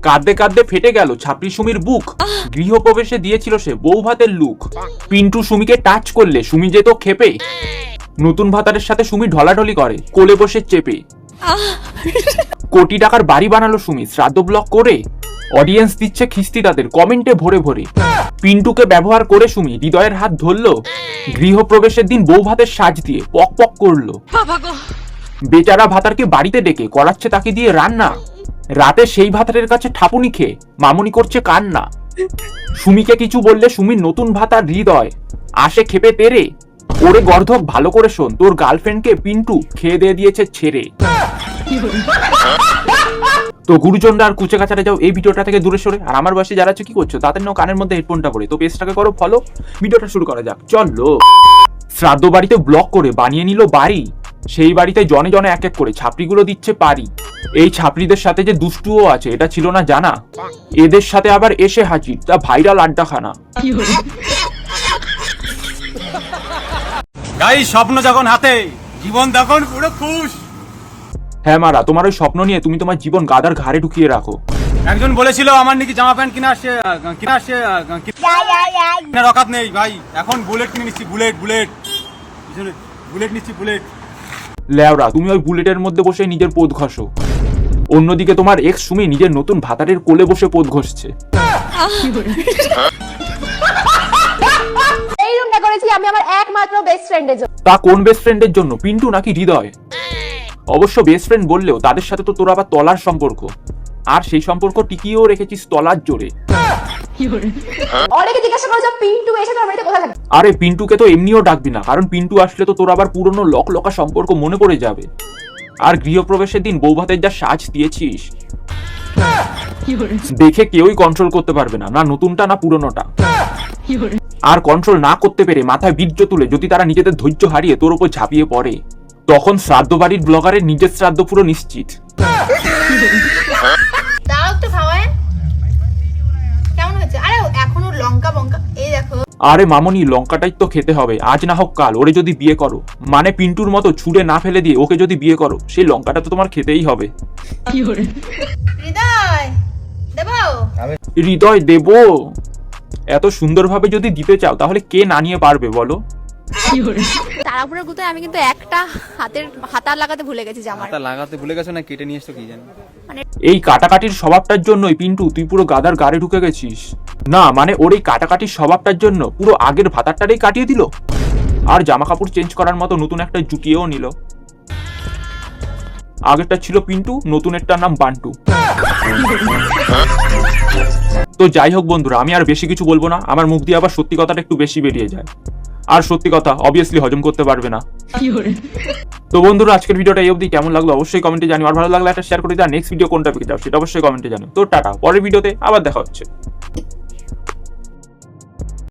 কাঁদতে কাঁদতে ফেটে গেল ছাপড়ি সুমির বুক। গৃহপ্রবেশে দিয়েছিল সে বউ ভাতের লুক। পিন্টু সুমিকে টাচ করলে সুমি যেত খেপে। নতুন ভাতারের সাথে সুমি ঢলাঢলি করে কোলে বসে চেপে। কোটি টাকার বাড়ি বানালো সুমি শ্রাদ্ধ ব্লক করে। অডিয়েন্স দিচ্ছে খিস্তি তাদের কমেন্টে ভরে ভরে। পিন্টুকে ব্যবহার করে সুমি হৃদয়ের হাত ধরলো। গৃহপ্রবেশের দিন বউ ভাতের সাজ দিয়ে পক পক করলো। বেচারা ভাতারকে বাড়িতে ডেকে করাচ্ছে তাকে দিয়ে রান্না। রাতে সেই ভাতারের কাছে ঠাপুনি খেয়ে মামুনি করছে কান্না। সুমিকে কিছু বললে সুমির নতুন ভাতার হৃদয় আসে খেপে তেরে। ওরে গর্ধক ভালো করে শোন, তোর গার্লফ্রেন্ডকে পিন্টু খেয়ে দিয়ে দিয়েছে ছেড়ে। তো গুরুজনরা আর কুচে কাচারে যাও এই ভিডিওটা থেকে দূরে সরে। আর আমার বয়সে যারা আছো কি করছো তাদের নাও কানের মধ্যে হেডফোনটা পরে। তো পেজটাকে করো ফলো, ভিডিওটা শুরু করা যাক চলো। শ্রাদ্ধ বাড়িতে ব্লক করে বানিয়ে নিল বাড়ি। সেই বাড়িতে জনে জনে এক এক করে ছাপড়িগুলো দিচ্ছে পারি। এই ছাপড়িদের সাথে যে দুষ্টুও আছে এটা ছিল না জানা। এদের সাথে আবার এসে হাজির তা ভাইরাল আড্ডাখানা। গাইস স্বপ্ন যখন হাতে জীবন তখন পুরো খুশ। হ্যাঁ মারা, তোমার ওই স্বপ্ন নিয়ে তুমি তোমার জীবন গাদার ঘাড়ে ঢুকিয়ে রাখো। একজন বলেছিল আমার নাকি জামা প্যান্ট কিনা রকাত নেই ভাই, এখন বুলেট কিনে নিচ্ছি। বুলেট নিচ্ছি বুলেট। লেওরা, তুমি ওই বুলেটের মধ্যে বসে নিজের পোদ ঘষো। অন্যদিকে তোমার এক্স সুমি নিজের নতুন ভাতারের কোলে বসে পোদ ঘষছে। এই রুমটা করেছি আমি আমার একমাত্র বেস্ট ফ্রেন্ডের জন্য। তা কোন বেস্ট ফ্রেন্ডের জন্য, পিন্টু নাকি হৃদয়? অবশ্য বেস্ট ফ্রেন্ড বললেও তাদের সাথে তো তোর আবার তলার সম্পর্ক। আর সেই সম্পর্ক টিকিয়েও রেখেছিস তলার জোরে। অনেকে জিজ্ঞাসা করে যে পিন্টু এসে তোর বাড়িতে কোথায় থাকে। আরে পিন্টুকে তো এমনিও ডাকবি না, কারণ পিন্টু আসলে তো তোর আবার পুরনো লকা সম্পর্ক মনে পড়ে যাবে। আর গৃহপ্রবেশের দিন বউ ভাতের যা সাজ দিয়েছিস দেখে কেউই কন্ট্রোল করতে পারবে না, না নতুনটা না পুরনোটা। আর কন্ট্রোল না করতে পেরে মাথায় বীর্য তুলে যদি তারা নিজেদের ধৈর্য হারিয়ে তোর উপর ঝাঁপিয়ে পড়ে, তখন শ্রাদ্ধ বাড়ির ব্লগারের নিজের শ্রাদ্ধ পুরো নিশ্চিত। দাও একটু খাওয়ায়। কেমন হয়েছে? আরে এখনো লঙ্কা বঙ্কা এই দেখো। আরে মামনি, লঙ্কাটাই তো খেতে হবে, আজ না হোক কাল। ওরে যদি বিয়ে করো, মানে পিন্টুর মতো ছুড়ে না ফেলে দিয়ে ওকে যদি বিয়ে করো, সেই লঙ্কাটা তো তোমার খেতেই হবে। হৃদয় দেবো? হৃদয় দেব? এত সুন্দরভাবে যদি দিতে চাও তাহলে কে না নিয়ে পারবে বলো? তারাপুরের গুতোয় আমি কিন্তু একটা হাতার লাগাতে ভুলে গেছি জামার। হাতা লাগাতে ভুলে গেছো না কেটে নিয়ে এসছো কি জানি। এই কাটাকাটির স্বভাবটার জন্যই পিন্টু তুই পুরো গাদার গাড়ে ঢুকে গেছিস। না মানে ওর এই কাটাকাটির স্বভাবটার জন্য পুরো আগের ভাতারটারেই কাটিয়ে দিল। আর জামা কাপড় চেঞ্জ করার মতো নতুন একটা জুটিয়েও নিল। আগেরটা ছিল পিন্টু, নতুনেরটার নাম বান্টু। তো যাই হোক বন্ধুরা, আমি আর বেশি কিছু বলবো না, আমার মুখ দিয়ে আবার সত্যি কথাটা একটু বেশি বেরিয়ে যায়। আর সত্যি কথা অবভিয়াসলি হজম করতে পারবে না। তো বন্ধুরা, আজকের ভিডিওটা এই অবধি। কেমন লাগলো অবশ্যই কমেন্টে জানিও। আর ভালো লাগলে একটা শেয়ার করে দিও। নেক্সট ভিডিও কোনটা পেতে চাও সেটা অবশ্যই কমেন্টে জানিও। তো টাটা, পরের ভিডিওতে আবার দেখা হচ্ছে।